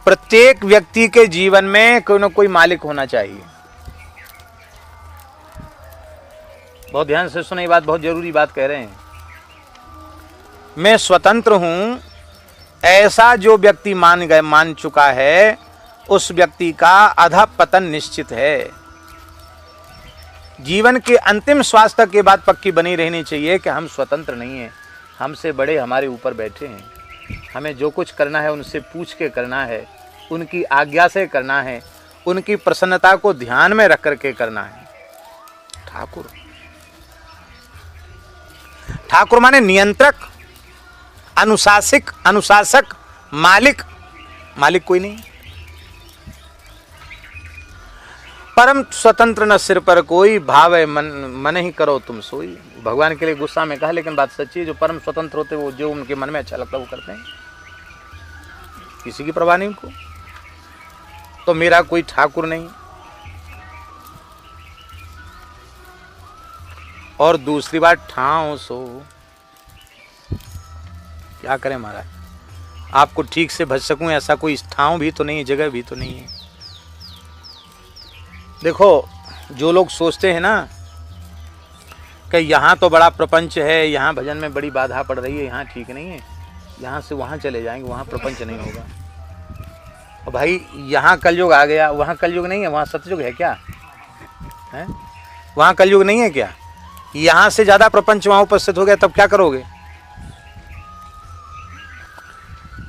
प्रत्येक व्यक्ति के जीवन में कोई ना कोई मालिक होना चाहिए। बहुत ध्यान से सुने, ये बात बहुत जरूरी बात कह रहे हैं। मैं स्वतंत्र हूं, ऐसा जो व्यक्ति मान चुका है, उस व्यक्ति का अधःपतन निश्चित है। जीवन के अंतिम श्वास तक ये बात पक्की बनी रहनी चाहिए कि हम स्वतंत्र नहीं हैं, हमसे बड़े हमारे ऊपर बैठे हैं। हमें जो कुछ करना है उनसे पूछ के करना है, उनकी आज्ञा से करना है, उनकी प्रसन्नता को ध्यान में रख करके करना है। ठाकुर, ठाकुर माने नियंत्रक, अनुशासक, मालिक। मालिक कोई नहीं। परम स्वतंत्र न सिर पर कोई, भावे मन ही करो तुम सोई। भगवान के लिए गुस्सा में कहा, लेकिन बात सच्ची है। जो परम स्वतंत्र होते वो जो उनके मन में अच्छा लगता है वो करते हैं, किसी की परवाह नहीं उनको। तो मेरा कोई ठाकुर नहीं। और दूसरी बात, ठाव सो क्या करें महाराज, आपको ठीक से भज सकूं ऐसा कोई ठाव भी तो नहीं है, जगह भी तो नहीं है। देखो, जो लोग सोचते हैं ना कि यहाँ तो बड़ा प्रपंच है, यहाँ भजन में बड़ी बाधा पड़ रही है, यहाँ ठीक नहीं है, यहाँ से वहाँ चले जाएंगे, वहाँ प्रपंच नहीं होगा। और भाई यहाँ कलयुग आ गया, वहाँ कलयुग नहीं है, वहाँ सतयुग है क्या है? वहाँ कलयुग नहीं है क्या? यहाँ से ज़्यादा प्रपंच वहाँ उपस्थित हो गया, तब क्या करोगे?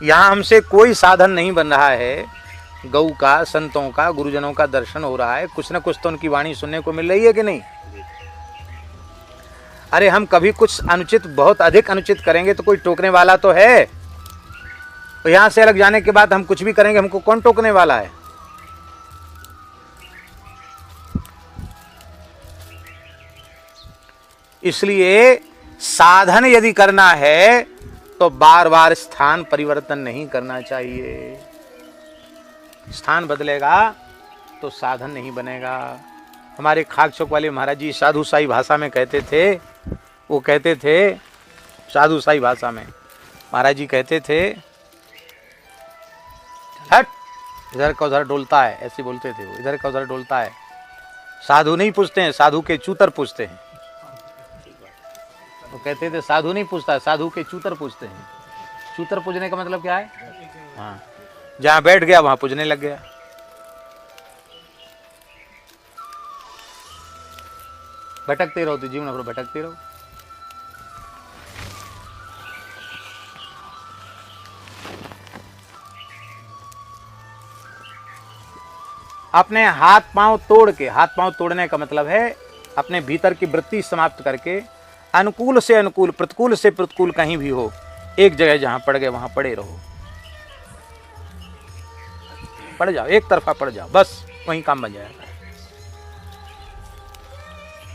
यहाँ हमसे कोई साधन नहीं बन रहा है, गौ का, संतों का, गुरुजनों का दर्शन हो रहा है, कुछ न कुछ तो उनकी वाणी सुनने को मिल रही है कि नहीं? अरे हम कभी कुछ अनुचित, बहुत अधिक अनुचित करेंगे तो कोई टोकने वाला तो है। तो यहां से अलग जाने के बाद हम कुछ भी करेंगे, हमको कौन टोकने वाला है? इसलिए साधन यदि करना है तो बार बार स्थान परिवर्तन नहीं करना चाहिए। स्थान बदलेगा तो साधन नहीं बनेगा। हमारे खाकचौक वाले महाराज जी साधु साई भाषा में कहते थे, वो कहते थे साधु साई भाषा में, महाराज जी कहते थे, हट इधर का उधर डोलता है, ऐसे बोलते थे वो, इधर का उधर डोलता है। साधु नहीं पूछते हैं, साधु के चूतर पूछते हैं। वो कहते थे साधु नहीं पूछता है, साधु के चूतर पूछते हैं। चूतर पूछने का मतलब क्या है? हाँ, जहां बैठ गया वहां पूजने लग गया। भटकते रहो तो जीवन भर भटकते रहो। अपने हाथ पांव तोड़ के, हाथ पांव तोड़ने का मतलब है अपने भीतर की वृत्ति समाप्त करके, अनुकूल से अनुकूल, प्रतिकूल से प्रतिकूल कहीं भी हो, एक जगह जहां पड़ गए वहां पड़े रहो। पड़ जाओ, एक तरफा पड़ जाओ, बस वहीं काम बन जाएगा।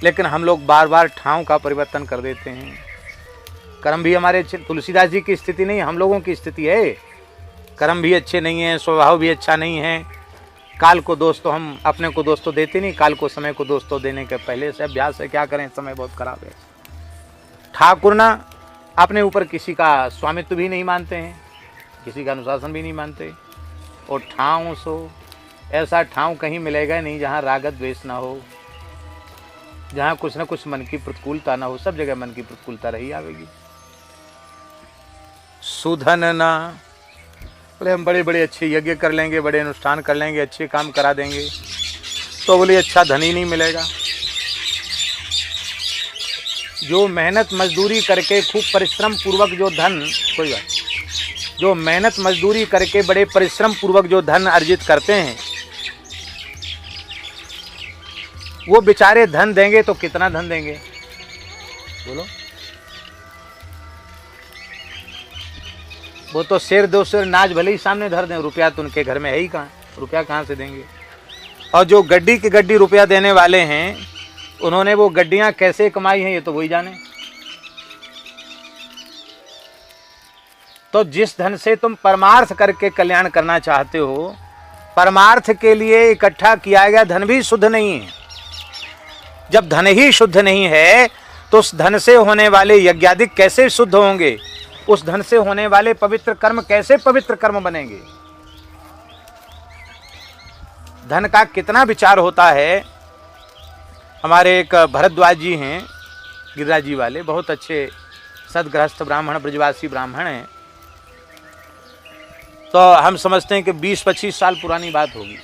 लेकिन हम लोग बार बार ठाव का परिवर्तन कर देते हैं। कर्म भी हमारे अच्छे, तुलसीदास जी की स्थिति नहीं, हम लोगों की स्थिति है। कर्म भी अच्छे नहीं है, स्वभाव भी अच्छा नहीं है। काल को दोष तो हम अपने को दोष तो देते नहीं, काल को समय को दोष तो देने के पहले से अभ्यास है। क्या करें, समय बहुत खराब है। ठाकुर ना अपने ऊपर किसी का स्वामित्व भी नहीं मानते हैं, किसी का अनुशासन भी नहीं मानते। और ठाव सो, ऐसा ठाव कहीं मिलेगा नहीं जहाँ रागत द्वेष ना हो, जहाँ कुछ न कुछ मन की प्रतिकूलता ना हो। सब जगह मन की प्रतिकूलता रही आवेगी। सुधन ना, बोले हम बड़े बड़े अच्छे यज्ञ कर लेंगे, बड़े अनुष्ठान कर लेंगे, अच्छे काम करा देंगे, तो बोले अच्छा धन ही नहीं मिलेगा। जो मेहनत मजदूरी करके खूब परिश्रम पूर्वक जो धन, कोई बात, जो मेहनत मजदूरी करके बड़े परिश्रम पूर्वक जो धन अर्जित करते हैं, वो बेचारे धन देंगे तो कितना धन देंगे बोलो? वो तो शेर दो शेर नाच भले ही सामने धर दें, रुपया तो उनके घर में है ही कहाँ, रुपया कहाँ से देंगे? और जो गड्डी की गड्डी रुपया देने वाले हैं, उन्होंने वो गड्डियां कैसे कमाई हैं ये तो वही जाने। तो जिस धन से तुम परमार्थ करके कल्याण करना चाहते हो, परमार्थ के लिए इकट्ठा किया गया धन भी शुद्ध नहीं है। जब धन ही शुद्ध नहीं है तो उस धन से होने वाले यज्ञादिक कैसे शुद्ध होंगे? उस धन से होने वाले पवित्र कर्म कैसे पवित्र कर्म बनेंगे? धन का कितना विचार होता है। हमारे एक भरद्वाज जी हैं गिरिराज जी वाले, बहुत अच्छे सदगृहस्थ ब्राह्मण, ब्रजवासी ब्राह्मण हैं। तो हम समझते हैं कि 20-25 साल पुरानी बात होगी,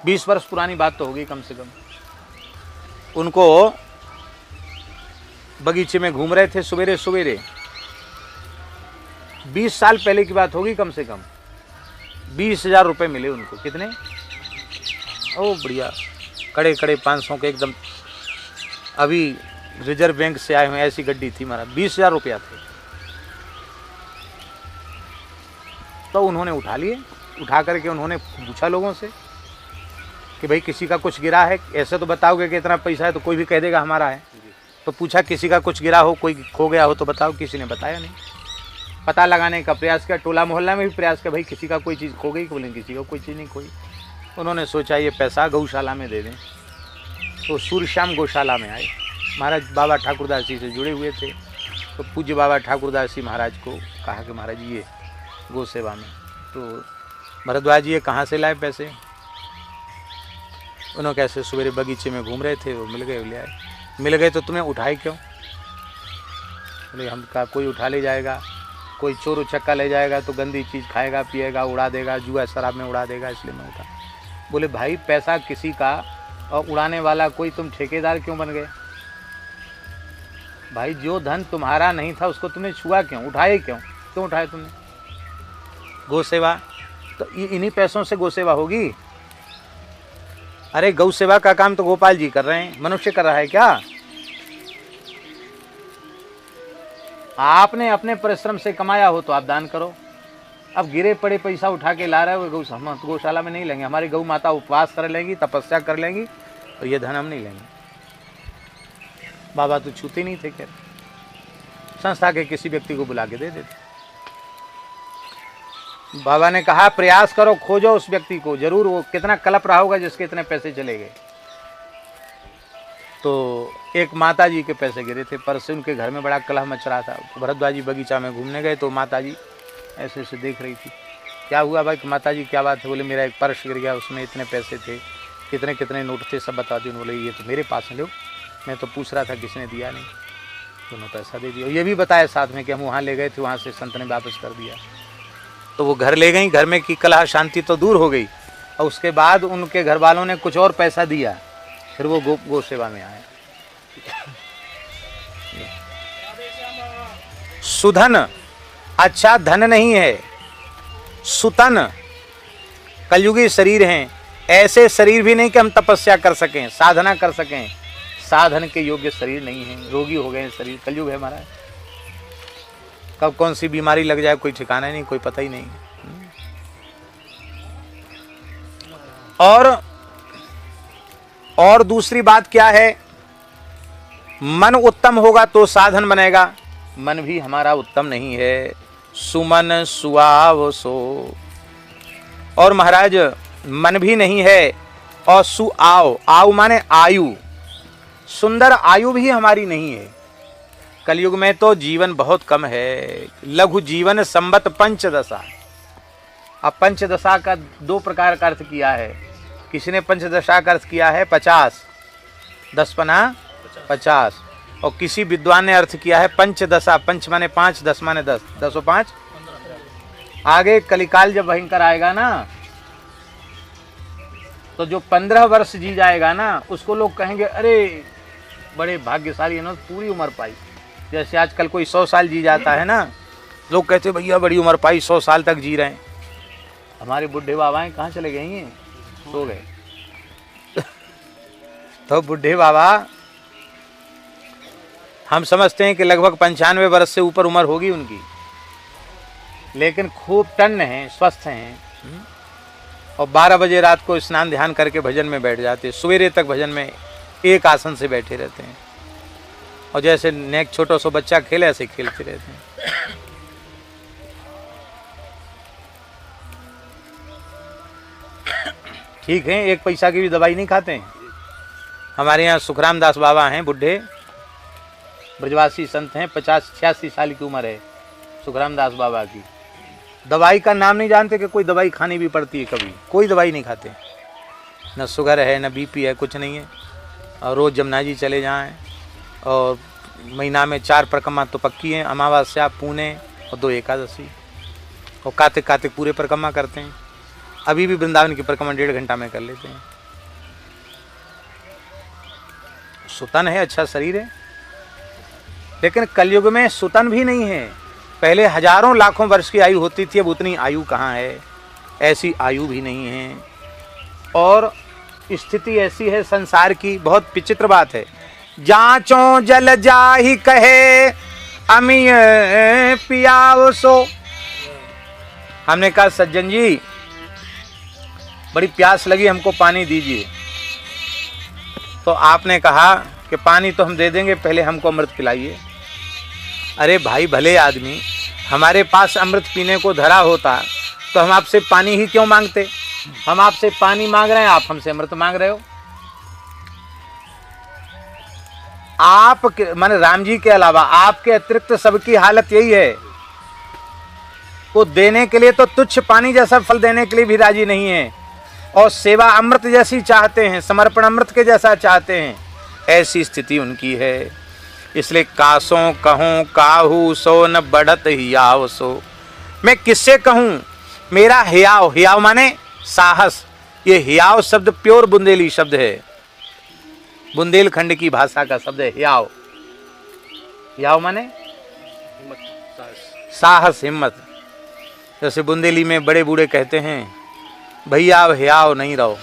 20 वर्ष पुरानी बात तो होगी कम से कम। उनको बगीचे में घूम रहे थे सवेरे सवेरे, 20 साल पहले की बात होगी कम से कम। 20,000 रुपये मिले उनको। कितने? ओ बढ़िया, कड़े कड़े 500 के एकदम, अभी रिजर्व बैंक से आए हुए, ऐसी गड्डी थी हमारा। 20,000 रुपया थे। तो उन्होंने उठा लिए, उठा करके उन्होंने पूछा लोगों से कि भाई किसी का कुछ गिरा है? ऐसे तो बताओगे कि इतना पैसा है तो कोई भी कह देगा हमारा है। तो पूछा किसी का कुछ गिरा हो, कोई खो गया हो तो बताओ। किसी ने बताया नहीं। पता लगाने का प्रयास किया, टोला मोहल्ला में भी प्रयास किया, भाई किसी का कोई चीज़ खो गई? बोले किसी का कोई चीज़ नहीं खोई। उन्होंने सोचा ये पैसा गौशाला में दे दें। तो सूर्यश्याम गौशाला में आए। महाराज बाबा ठाकुरदास जी से जुड़े हुए थे, तो पूज्य बाबा ठाकुरदास जी महाराज को कहा कि महाराज ये गौ सेवा में। तो भरद्वाज जी ये कहाँ से लाए पैसे? उन्होंने कैसे सवेरे बगीचे में घूम रहे थे, वो मिल गए, ले आए। मिल गए तो तुम्हें उठाए क्यों? बोले हम का कोई उठा ले जाएगा, कोई चोर उचक्का ले जाएगा तो गंदी चीज़ खाएगा, पिएगा, उड़ा देगा, जुआ शराब में उड़ा देगा, इसलिए मैं उठा। बोले भाई पैसा किसी का और उड़ाने वाला कोई, तुम ठेकेदार क्यों बन गए? भाई जो धन तुम्हारा नहीं था उसको तुमने छुआ क्यों, उठाए क्यों उठाए तुमने? गौ सेवा तो इन्हीं पैसों से गौ सेवा होगी? अरे गौ सेवा का काम तो गोपाल जी कर रहे हैं, मनुष्य कर रहा है क्या? आपने अपने परिश्रम से कमाया हो तो आप दान करो। अब गिरे पड़े पैसा उठा के ला रहे हो, हम गौशाला में नहीं लेंगे। हमारी गौ माता उपवास कर लेंगी, तपस्या कर लेंगी, तो ये धन हम नहीं लेंगे। बाबा तो छूते नहीं थे। क्या संस्था के किसी व्यक्ति को बुला के दे देते। बाबा ने कहा प्रयास करो, खोजो उस व्यक्ति को, जरूर वो कितना कलप रहा होगा जिसके इतने पैसे चले गए। तो एक माता जी के पैसे गिरे थे, पर से उनके घर में बड़ा कलह मच रहा था। भरद्वाज जी बगीचा में घूमने गए तो माता जी ऐसे ऐसे देख रही थी। क्या हुआ भाई? माता जी क्या बात है? बोले मेरा एक पर्स गिर गया, उसमें इतने पैसे थे, कितने कितने नोट थे, सब बता दी। बोले ये तो मेरे पास है, लो मैं तो पूछ रहा था किसने दिया नहीं। दोनों पैसा दे दिया। ये भी बताया साथ में कि हम वहाँ ले गए थे, वहाँ से संत ने वापस कर दिया। तो वो घर ले गई, घर में की कलह शांति तो दूर हो गई। और उसके बाद उनके घर वालों ने कुछ और पैसा दिया, फिर वो गौ सेवा में आए। सुधन अच्छा धन नहीं है, सुतन कलयुगी शरीर हैं। ऐसे शरीर भी नहीं कि हम तपस्या कर सकें, साधना कर सकें, साधन के योग्य शरीर नहीं है। रोगी हो गए शरीर, कलयुग है हमारा। कब कौन सी बीमारी लग जाए कोई ठिकाना नहीं, कोई पता ही नहीं। और दूसरी बात क्या है? मन उत्तम होगा तो साधन बनेगा। मन भी हमारा उत्तम नहीं है। सुमन सुआव सो, और महाराज मन भी नहीं है। और सुआव, आव माने आयु, सुंदर आयु भी हमारी नहीं है। कलयुग में तो जीवन बहुत कम है। लघु जीवन संवत पंचदशा। अब पंचदशा का 2 प्रकार का अर्थ किया है। किसी ने पंचदशा का अर्थ किया है 50, 10 पना 50, और किसी विद्वान ने अर्थ किया है पंचदशा। पंच माने 5, 10 माने 10, 10 और 5। आगे कलिकाल जब भयंकर आएगा ना, तो जो 15 वर्ष जी जाएगा ना, उसको लोग कहेंगे अरे बड़े भाग्यशाली है ना, पूरी उम्र पाई। जैसे आजकल कोई 100 साल जी जाता है ना, लोग कहते भैया बड़ी उम्र पाई, 100 साल तक जी रहे हैं। हमारे बुढ़े बाबाएं कहाँ चले गए हैं? सो गए। तो बुढ़े बाबा हम समझते हैं कि लगभग 95 वर्ष से ऊपर उम्र होगी उनकी, लेकिन खूब टन्न हैं, स्वस्थ हैं। और 12 बजे रात को स्नान ध्यान करके भजन में बैठ जाते, सवेरे तक भजन में एक आसन से बैठे रहते हैं। और जैसे नेक छोटा सा बच्चा खेले ऐसे खेलते रहते हैं। ठीक है, 1 पैसा की भी दवाई नहीं खाते हैं। हमारे यहाँ सुखराम दास बाबा हैं, बुढ़े ब्रजवासी संत हैं, 50-86 साल की उम्र है सुखराम दास बाबा की। दवाई का नाम नहीं जानते कि कोई दवाई खानी भी पड़ती है, कभी कोई दवाई नहीं खाते, न शुगर है न बीपी है, कुछ नहीं है। और रोज़ जमुना जी चले जाएं, और महीना में 4 परिक्रमा तो पक्की हैं, अमावस्या, पुणे और 2 एकादशी, और कार्तिक कार्तिक पूरे परिक्रमा करते हैं। अभी भी वृंदावन की परिक्रमा 1.5 घंटा में कर लेते हैं। सुतन है, अच्छा शरीर है, लेकिन कलयुग में सुतन भी नहीं है। पहले हजारों लाखों वर्ष की आयु होती थी, अब उतनी आयु कहाँ है, ऐसी आयु भी नहीं है। और स्थिति ऐसी है संसार की, बहुत विचित्र बात है। जांचो जल जाहि कहे अमिय पियाओ सो। हमने कहा सज्जन जी बड़ी प्यास लगी, हमको पानी दीजिए। तो आपने कहा कि पानी तो हम दे देंगे, पहले हमको अमृत पिलाइए। अरे भाई भले आदमी, हमारे पास अमृत पीने को धरा होता तो हम आपसे पानी ही क्यों मांगते। हम आपसे पानी मांग रहे हैं, आप हमसे अमृत मांग रहे हो। आप माने राम जी के अलावा आपके अतिरिक्त सबकी हालत यही है। वो देने के लिए तो तुच्छ पानी जैसा फल देने के लिए भी राजी नहीं है, और सेवा अमृत जैसी चाहते हैं, समर्पण अमृत के जैसा चाहते हैं। ऐसी स्थिति उनकी है। इसलिए कासों कहूँ काहू सो न बढ़त हियाव सो। मैं किससे कहूँ, मेरा हियाव, हियाव माने साहस। ये हियाव शब्द प्योर बुंदेली शब्द है, बुंदेलखंड की भाषा का शब्द है हियाव। हियाव माने साहस, हिम्मत। जैसे बुंदेली में बड़े बूढ़े कहते हैं, भैया अब हियाव नहीं रहो।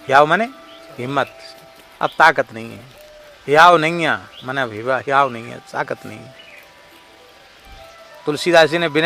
हियाव माने हिम्मत, अब ताकत नहीं है। हियाव नहीं है माने अब हियाव नहीं है, ताकत नहीं है। तुलसीदास जी ने बिना